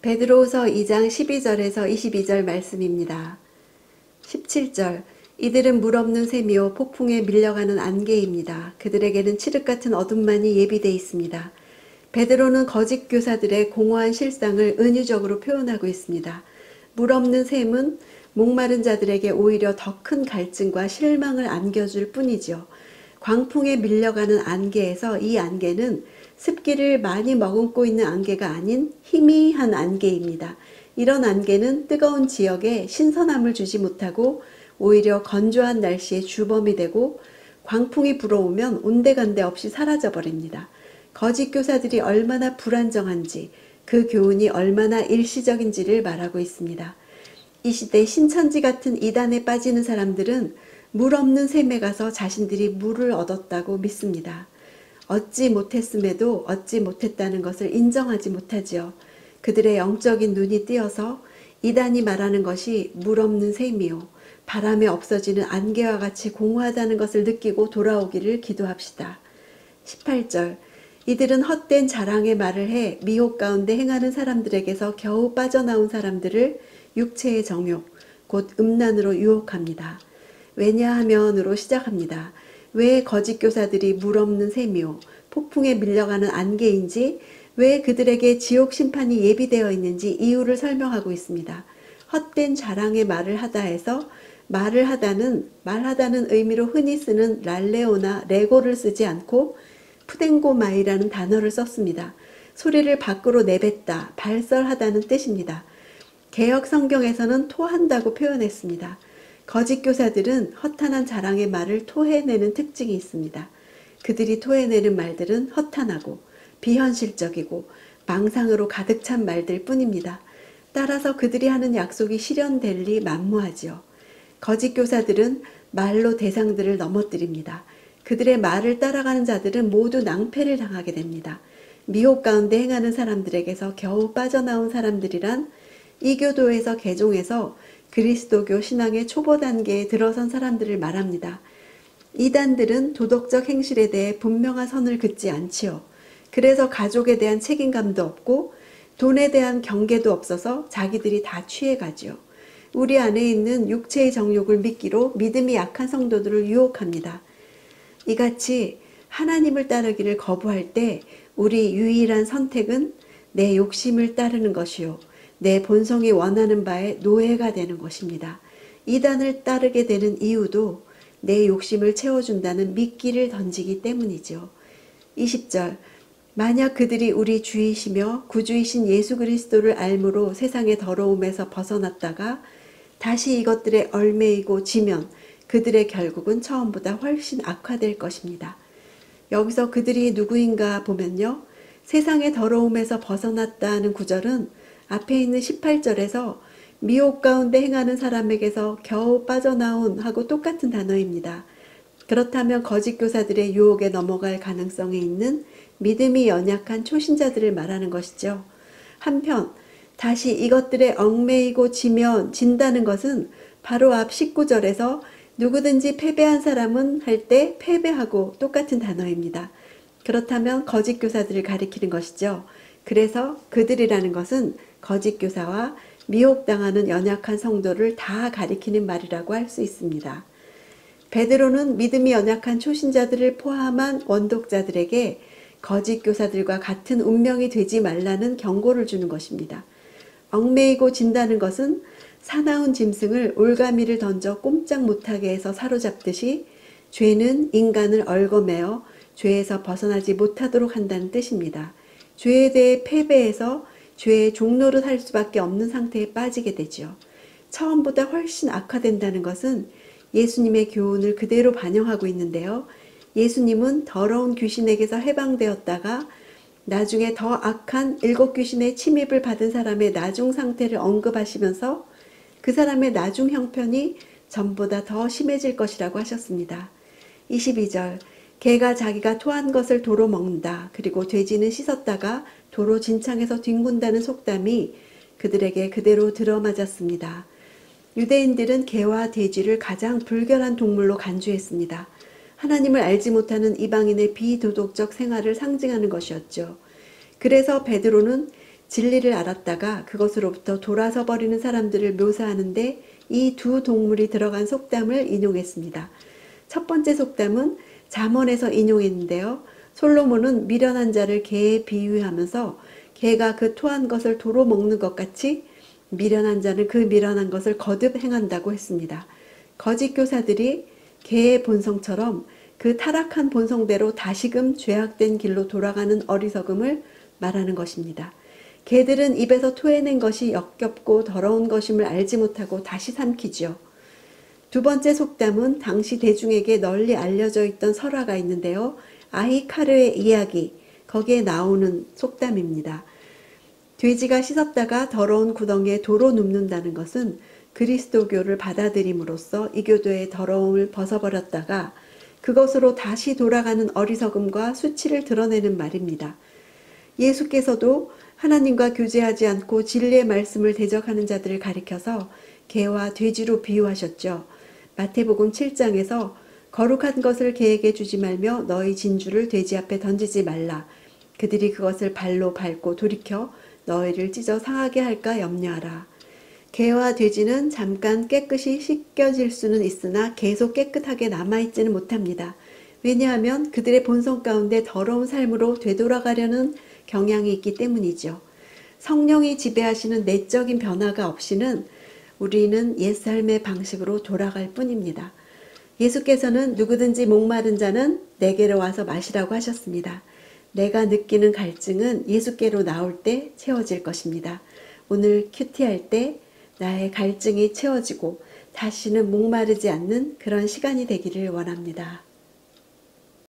베드로후서 2장 12절에서 22절 말씀입니다. 17절 이들은 물 없는 샘이요 폭풍에 밀려가는 안개입니다. 그들에게는 칠흑 같은 어둠만이 예비되어 있습니다. 베드로는 거짓 교사들의 공허한 실상을 은유적으로 표현하고 있습니다. 물 없는 샘은 목마른 자들에게 오히려 더 큰 갈증과 실망을 안겨줄 뿐이죠. 광풍에 밀려가는 안개에서 이 안개는 습기를 많이 머금고 있는 안개가 아닌 희미한 안개입니다. 이런 안개는 뜨거운 지역에 신선함을 주지 못하고 오히려 건조한 날씨의 주범이 되고 광풍이 불어오면 온데간데 없이 사라져버립니다. 거짓 교사들이 얼마나 불안정한지 그 교훈이 얼마나 일시적인지를 말하고 있습니다. 이 시대 신천지 같은 이단에 빠지는 사람들은 물 없는 샘에 가서 자신들이 물을 얻었다고 믿습니다. 얻지 못했음에도 얻지 못했다는 것을 인정하지 못하지요. 그들의 영적인 눈이 띄어서 이단이 말하는 것이 물 없는 샘이요 바람에 없어지는 안개와 같이 공허하다는 것을 느끼고 돌아오기를 기도합시다. 18절 이들은 헛된 자랑의 말을 해 미혹 가운데 행하는 사람들에게서 겨우 빠져나온 사람들을 육체의 정욕, 곧 음란으로 유혹합니다. 왜냐하면으로 시작합니다. 왜 거짓 교사들이 물 없는 샘이요 폭풍에 밀려가는 안개인지 왜 그들에게 지옥 심판이 예비되어 있는지 이유를 설명하고 있습니다. 헛된 자랑의 말을 하다 해서 말하다는 의미로 흔히 쓰는 랄레오나 레고를 쓰지 않고 푸댕고마이라는 단어를 썼습니다. 소리를 밖으로 내뱉다, 발설하다는 뜻입니다. 개역 성경에서는 토한다고 표현했습니다. 거짓 교사들은 허탄한 자랑의 말을 토해내는 특징이 있습니다. 그들이 토해내는 말들은 허탄하고 비현실적이고 망상으로 가득 찬 말들 뿐입니다. 따라서 그들이 하는 약속이 실현될 리 만무하지요. 거짓 교사들은 말로 대상들을 넘어뜨립니다. 그들의 말을 따라가는 자들은 모두 낭패를 당하게 됩니다. 미혹 가운데 행하는 사람들에게서 겨우 빠져나온 사람들이란 이교도에서 개종해서 그리스도교 신앙의 초보 단계에 들어선 사람들을 말합니다. 이단들은 도덕적 행실에 대해 분명한 선을 긋지 않지요. 그래서 가족에 대한 책임감도 없고 돈에 대한 경계도 없어서 자기들이 다 취해가지요. 우리 안에 있는 육체의 정욕을 미끼로 믿음이 약한 성도들을 유혹합니다. 이같이 하나님을 따르기를 거부할 때 우리 유일한 선택은 내 욕심을 따르는 것이요. 내 본성이 원하는 바에 노예가 되는 것입니다. 이단을 따르게 되는 이유도 내 욕심을 채워준다는 미끼를 던지기 때문이죠. 20절 만약 그들이 우리 주이시며 구주이신 예수 그리스도를 알므로 세상의 더러움에서 벗어났다가 다시 이것들에 얽매이고 지면 그들의 결국은 처음보다 훨씬 악화될 것입니다. 여기서 그들이 누구인가 보면요. 세상의 더러움에서 벗어났다는 구절은 앞에 있는 18절에서 미혹 가운데 행하는 사람에게서 겨우 빠져나온 하고 똑같은 단어입니다. 그렇다면 거짓 교사들의 유혹에 넘어갈 가능성이 있는 믿음이 연약한 초신자들을 말하는 것이죠. 한편 다시 이것들에 얽매이고 지면 진다는 것은 바로 앞 19절에서 누구든지 패배한 사람은 할 때 패배하고 똑같은 단어입니다. 그렇다면 거짓 교사들을 가리키는 것이죠. 그래서 그들이라는 것은 거짓 교사와 미혹당하는 연약한 성도를 다 가리키는 말이라고 할 수 있습니다. 베드로는 믿음이 연약한 초신자들을 포함한 원독자들에게 거짓 교사들과 같은 운명이 되지 말라는 경고를 주는 것입니다. 얽매이고 진다는 것은 사나운 짐승을 올가미를 던져 꼼짝 못하게 해서 사로잡듯이 죄는 인간을 얽어매어 죄에서 벗어나지 못하도록 한다는 뜻입니다. 죄에 대해 패배해서 죄의 종노릇 할 수밖에 없는 상태에 빠지게 되죠. 처음보다 훨씬 악화된다는 것은 예수님의 교훈을 그대로 반영하고 있는데요. 예수님은 더러운 귀신에게서 해방되었다가 나중에 더 악한 7 귀신의 침입을 받은 사람의 나중 상태를 언급하시면서 그 사람의 나중 형편이 전보다 더 심해질 것이라고 하셨습니다. 22절 개가 자기가 토한 것을 도로 먹는다. 그리고 돼지는 씻었다가 도로 진창에서 뒹군다는 속담이 그들에게 그대로 들어맞았습니다. 유대인들은 개와 돼지를 가장 불결한 동물로 간주했습니다. 하나님을 알지 못하는 이방인의 비도덕적 생활을 상징하는 것이었죠. 그래서 베드로는 진리를 알았다가 그것으로부터 돌아서 버리는 사람들을 묘사하는데 이 두 동물이 들어간 속담을 인용했습니다. 첫 번째 속담은 잠언에서 인용했는데요. 솔로몬은 미련한 자를 개에 비유하면서 개가 그 토한 것을 도로 먹는 것 같이 미련한 자는 그 미련한 것을 거듭 행한다고 했습니다. 거짓 교사들이 개의 본성처럼 그 타락한 본성대로 다시금 죄악된 길로 돌아가는 어리석음을 말하는 것입니다. 개들은 입에서 토해낸 것이 역겹고 더러운 것임을 알지 못하고 다시 삼키지요. 두 번째 속담은 당시 대중에게 널리 알려져 있던 설화가 있는데요. 아히카르의 이야기, 거기에 나오는 속담입니다. 돼지가 씻었다가 더러운 구덩이에 도로 눕는다는 것은 그리스도교를 받아들임으로써 이 교도의 더러움을 벗어버렸다가 그것으로 다시 돌아가는 어리석음과 수치를 드러내는 말입니다. 예수께서도 하나님과 교제하지 않고 진리의 말씀을 대적하는 자들을 가리켜서 개와 돼지로 비유하셨죠. 마태복음 7장에서 거룩한 것을 개에게 주지 말며 너희 진주를 돼지 앞에 던지지 말라. 그들이 그것을 발로 밟고 돌이켜 너희를 찢어 상하게 할까 염려하라. 개와 돼지는 잠깐 깨끗이 씻겨질 수는 있으나 계속 깨끗하게 남아있지는 못합니다. 왜냐하면 그들의 본성 가운데 더러운 삶으로 되돌아가려는 경향이 있기 때문이죠. 성령이 지배하시는 내적인 변화가 없이는 우리는 옛삶의 방식으로 돌아갈 뿐입니다. 예수께서는 누구든지 목마른 자는 내게로 와서 마시라고 하셨습니다. 내가 느끼는 갈증은 예수께로 나올 때 채워질 것입니다. 오늘 큐티할 때 나의 갈증이 채워지고 다시는 목마르지 않는 그런 시간이 되기를 원합니다.